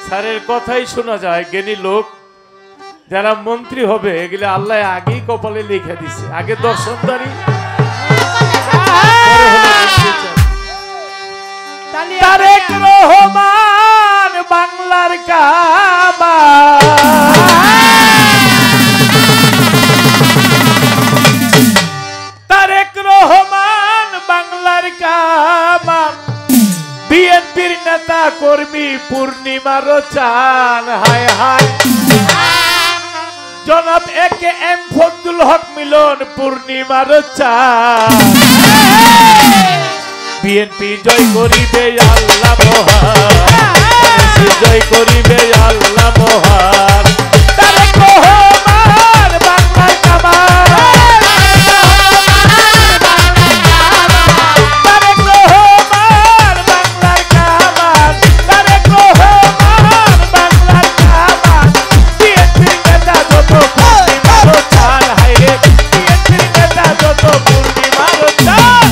স্যারের কথাই শোনা যায়, জ্ঞানী লোক যারা মন্ত্রী হবে এগুলো আল্লাহ আগেই কপালে লিখে দিছে, আগে দর্শনদারি। তারেক রহমান বাংলার কাবা, তারেক রহমান বাংলার কাবা, বিএনপির নেতা কর্মী পূর্ণিমার চান। হায় হায়, জনাব একে এম ফজলুল হক মিলন পূর্ণিমার চান। বিএনপি জয় করিবে আল্লাহ মহান, জয় করিবে আল্লাহ মহান। তারেক রহমান বাংলার কাবা, তারেক রহমান বাংলার কাবা, তারেক রহমান বাংলার কাবা। বিএনপির নেতা যত পূর্ণিমার চান, হায়রে বিএনপির নেতা যত পূর্ণিমার চান।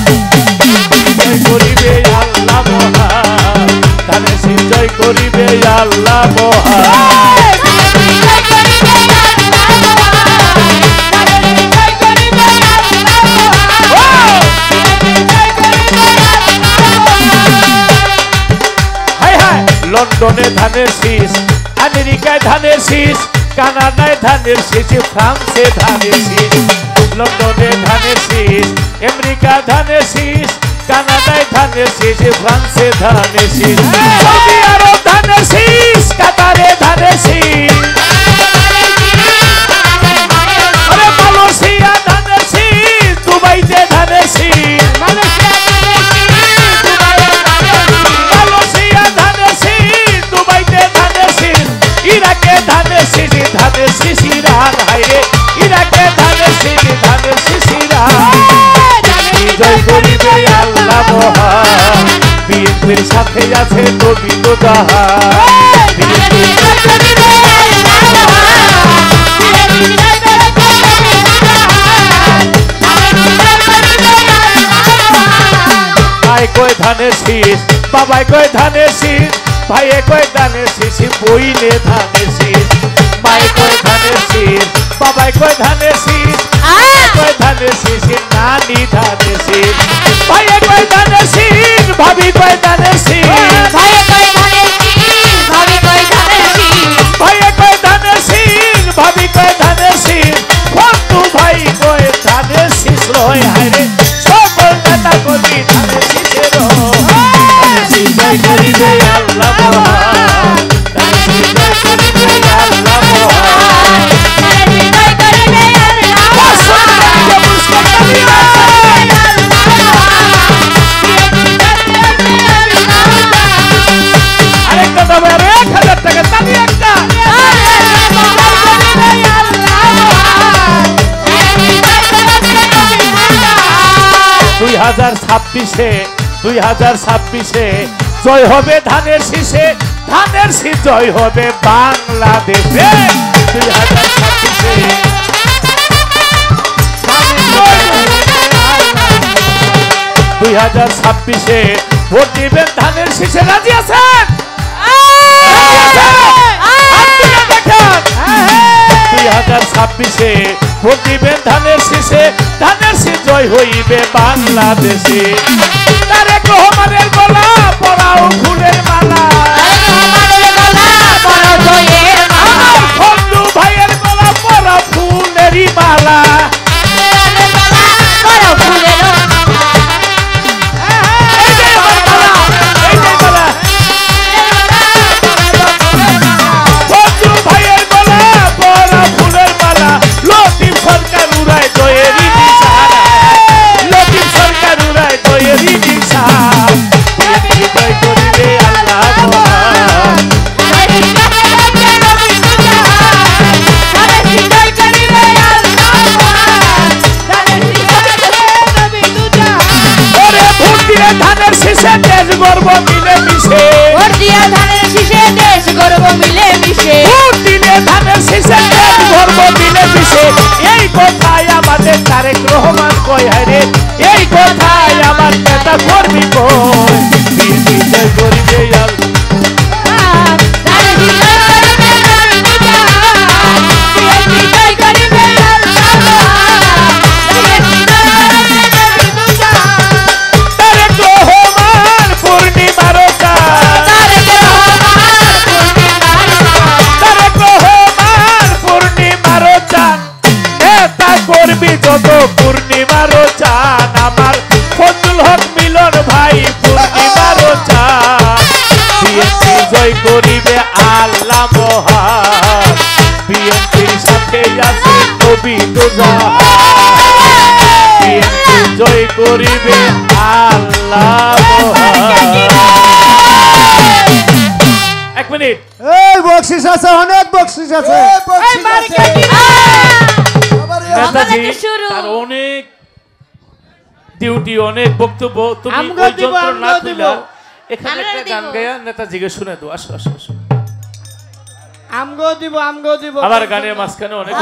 জয় করিবে আল্লাহ মহান, ধানের শীষ জয় করিবে আল্লাহ মহান। লন্ডনে ধানের শীষ, আমেরিকায় ধানের শীষ, কানাডায় ধানের শীষ, ফ্রান্সে ধানের শীষ। লন্ডনে ধানের শীষ, আমেরিকা ধানের শীষ, কানাডায় ধানের শীষ, ফ্রান্সে ধানের শীষ, সৌদি আরব ধানের শীষ, কাতারে ধানের শীষ, মালয়েশিয়া ধানের শীষ, দুবাইতে ধানের শীষ, ইরাকে ধানের শীষ, ধানের শীষ ইরান। হায়রে ইরাকে ধানের শীষ, ধানের শীষ ইরান। জয় করিবে আল্লাহ মহান, বিএনপির সাথে আছে নবী তো জাহান। ভাই কয় ধানের শীষ, বাবাই কয় ধানের শীষ, ভাইয়ে কয় ধানের শীষ, বইলে ধানের শীষ। মায়ে কয় ধানের শীষ, বাবাই কয় ধানের শীষ, কয় ধানের শীষ, নানি ধানের শীষ। ভাইয়ে কয় ধানের শীষ, ভাবি কয় ধানের শীষ, ভাইয়ে কয় ধানের শীষ, ভাবি কয় ধানের শীষ, ভাইয়ে কয় ধানের শীষ, ভাবি কয় ধানের শীষ, বন্ধু ভাই কয় ধানের শীষ রয়। হায়রে সকল নেতা কর্মী ধানের শীষের জয় করিবে আল্লাহ মহান, জয় করিবে আল্লাহ মহান, জয় করিবে আরেকটা দাবে, আরো 1000 টাকা তালি একটা। 2026-এ জয় হবে ধানের শীষে, ধানের শীষ জয় হবে বাংলাদেশে। 2026-এ ভোট দিবেন ধানের শীষে, রাজি আছেন? 2026-এ ভোট দিবেন ধানের শীষে, ধানের শীষ জয় হইবে বাংলাদেশে। তারেক রহমানের গলা পরাও ফুলের মালা, বন্ধু ভাইয়ের গলা পরা ফুলেরই মালা। বন্ধু ভাইয়ের গলা পরা ফুলের মালা, লতিফ সরকার উড়ায় জয়েরই নিশান, লতিফ সরকার উড়ায় জয়েরই নিশান। জয় করিবে আল্লাহ মহান, ধানের শীষে দেশ গর্ব মিলে মিশে, ভোট দিয়া ধানের শীষে দেশ গর্ব মিলে মিশে, ভোট দিলে ধানের শীষে দেশ গর্ব মিলে মিশে। এই কথাই আমাদের তারেক রহমান কয়, হায়রে এই কথাই আমার নেতা কর্মী কয়। জয় করিবে আল্লাহ, করিবে আল্লাহ মহান বিএনপির সাথে আছে কবি বিএনপি জয় করিবে আল্লাহ মহান। এক মিনিট, এই বকশিস আছে, অনেক বকশিস আছে। নেতাজি তার অনেক ডিউটি, অনেক বক্তব্য, তুমি ওই যন্ত্র না তুইলা এখানে একটা গান গায়া নেতাজিকে শুনে দাও। আসো আসো আসো, আমগো দিব আবার গানের মাঝখানে অনেক